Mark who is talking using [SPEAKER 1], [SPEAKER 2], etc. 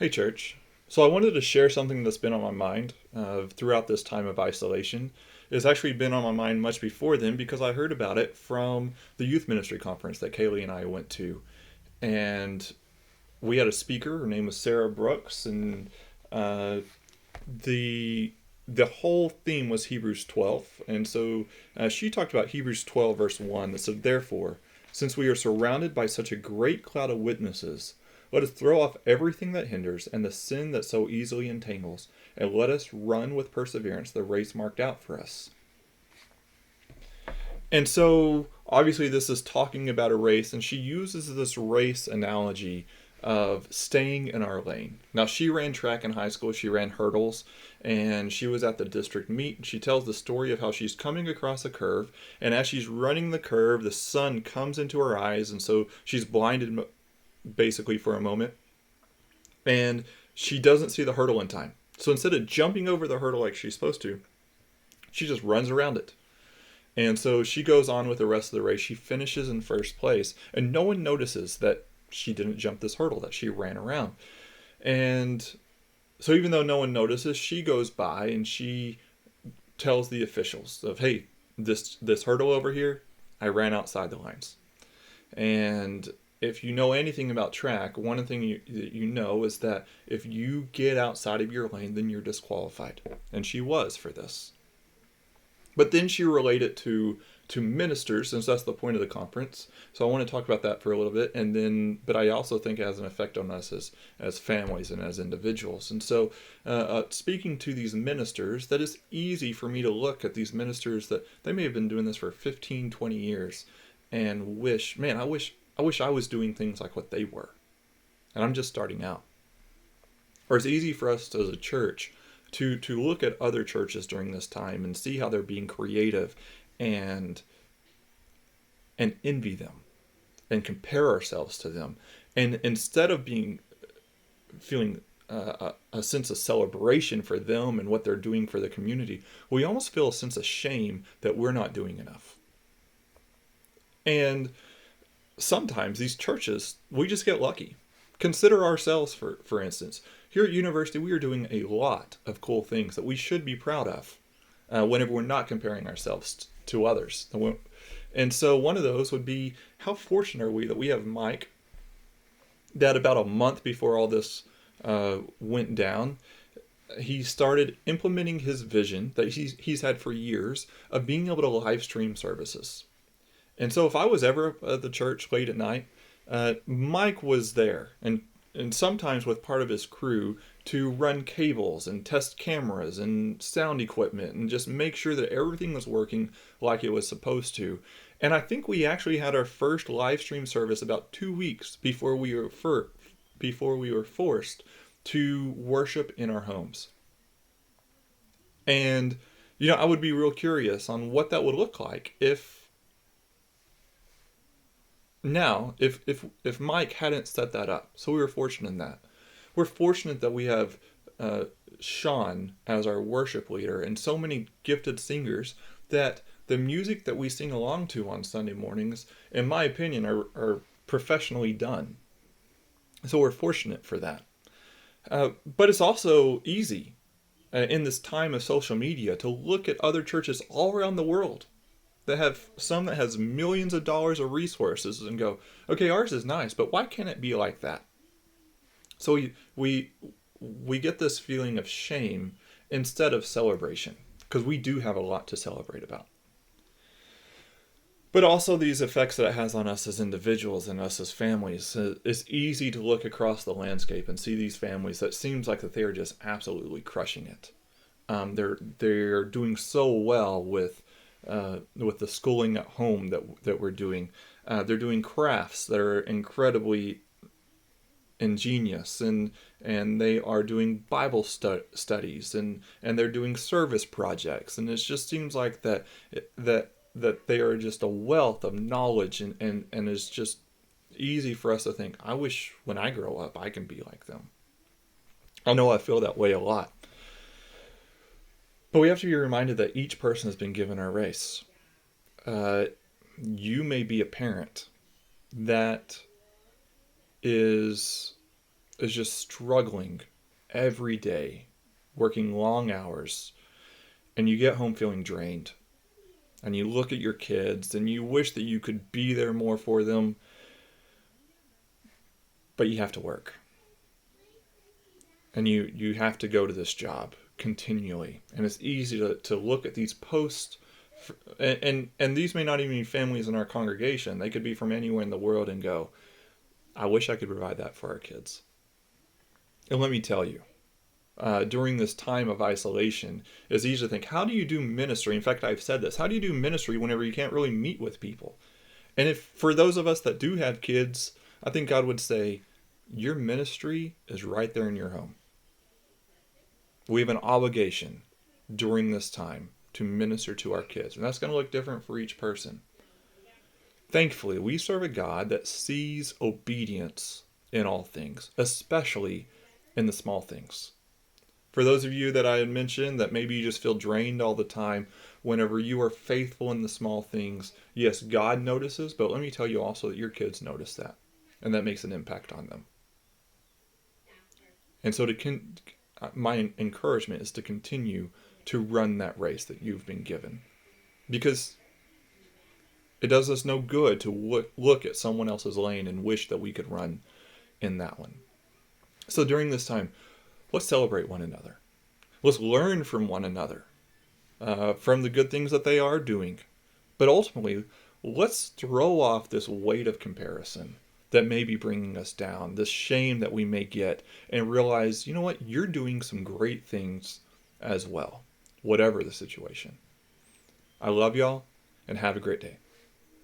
[SPEAKER 1] Hey, church. So I wanted to share something that's been on my mind throughout this time of isolation. It's actually been on my mind much before then because I heard about it from the youth ministry conference that Kaylee and I went to. And we had a speaker. Her name was Sarah Brooks, and uh, the the whole theme was Hebrews 12. And so she talked about Hebrews 12, verse 1, that said, "Therefore, since we are surrounded by such a great cloud of witnesses, let us throw off everything that hinders and the sin that so easily entangles, and let us run with perseverance the race marked out for us." And so, obviously, this is talking about a race, and she uses this race analogy of staying in our lane. Now, she ran track in high school, she ran hurdles, and she was at the district meet. She tells the story of how she's coming across a curve, and as she's running the curve, the sun comes into her eyes, and so she's blinded basically for a moment, and she doesn't see the hurdle in time. So instead of jumping over the hurdle like she's supposed to, she just runs around it. And so she goes on with the rest of the race. She finishes in first place, and no one notices that she didn't jump this hurdle, that she ran around. And so even though no one notices, she goes by and she tells the officials of, "Hey, this hurdle over here, I ran outside the lines." And if you know anything about track, one thing you know is that if you get outside of your lane, then you're disqualified. And she was for this. But then she related to ministers, since that's the point of the conference. So I want to talk about that for a little bit, and then, but I also think it has an effect on us as families and as individuals. And so, speaking to these ministers, that is easy for me to look at these ministers that they may have been doing this for 15, 20 years, and wish, man, I wish I was doing things like what they were, and I'm just starting out. Or it's easy for us as a church to look at other churches during this time and see how they're being creative and and envy them and compare ourselves to them. And instead of being feeling a sense of celebration for them and what they're doing for the community, we almost feel a sense of shame that we're not doing enough. And sometimes these churches, we just get lucky. Consider ourselves, for instance. Here at university, we are doing a lot of cool things that we should be proud of whenever we're not comparing ourselves to others. And so one of those would be, how fortunate are we that we have Mike, that about a month before all this went down, he started implementing his vision that he's had for years of being able to live stream services. And so if I was ever at the church late at night, Mike was there, and sometimes with part of his crew to run cables and test cameras and sound equipment and just make sure that everything was working like it was supposed to. And I think we actually had our first live stream service about 2 weeks before we were forced to worship in our homes. And I would be real curious on what that would look like if Mike hadn't set that up. So we were fortunate in that. We're fortunate that we have uh, Sean as our worship leader and so many gifted singers that the music that we sing along to on Sunday mornings, in my opinion, are professionally done. So we're fortunate for that. But it's also easy in this time of social media to look at other churches all around the world that have some that has millions of dollars of resources and go, okay, ours is nice, but why can't it be like that? So we get this feeling of shame instead of celebration, because we do have a lot to celebrate about. But also these effects that it has on us as individuals and us as families. It's easy to look across the landscape and see these families that seems like that they are just absolutely crushing it. They're doing so well with the schooling at home that we're doing. They're doing crafts that are incredibly ingenious, and they are doing Bible studies, and they're doing service projects, and it just seems like that they are just a wealth of knowledge, and it's just easy for us to think, I wish when I grow up I can be like them. I know I feel that way a lot. But we have to be reminded that each person has been given a race. Uh, you may be a parent that is is just struggling every day, working long hours, and you get home feeling drained. And you look at your kids and you wish that you could be there more for them, but you have to work. And you have to go to this job continually. And it's easy to look at these posts, and these may not even be families in our congregation. They could be from anywhere in the world, and go, I wish I could provide that for our kids. And let me tell you, during this time of isolation, it's easy to think, how do you do ministry? In fact, I've said this. How do you do ministry whenever you can't really meet with people? And if for those of us that do have kids, I think God would say, your ministry is right there in your home. We have an obligation during this time to minister to our kids. And that's going to look different for each person. Thankfully, we serve a God that sees obedience in all things, especially in the small things. For those of you that I had mentioned that maybe you just feel drained all the time, whenever you are faithful in the small things, yes, God notices, but let me tell you also that your kids notice that, and that makes an impact on them. And so my encouragement is to continue to run that race that you've been given. Because it does us no good to look at someone else's lane and wish that we could run in that one. So during this time, let's celebrate one another. Let's learn from one another, from the good things that they are doing. But ultimately, let's throw off this weight of comparison that may be bringing us down, this shame that we may get, and realize, you know what, you're doing some great things as well, whatever the situation. I love y'all, and have a great day.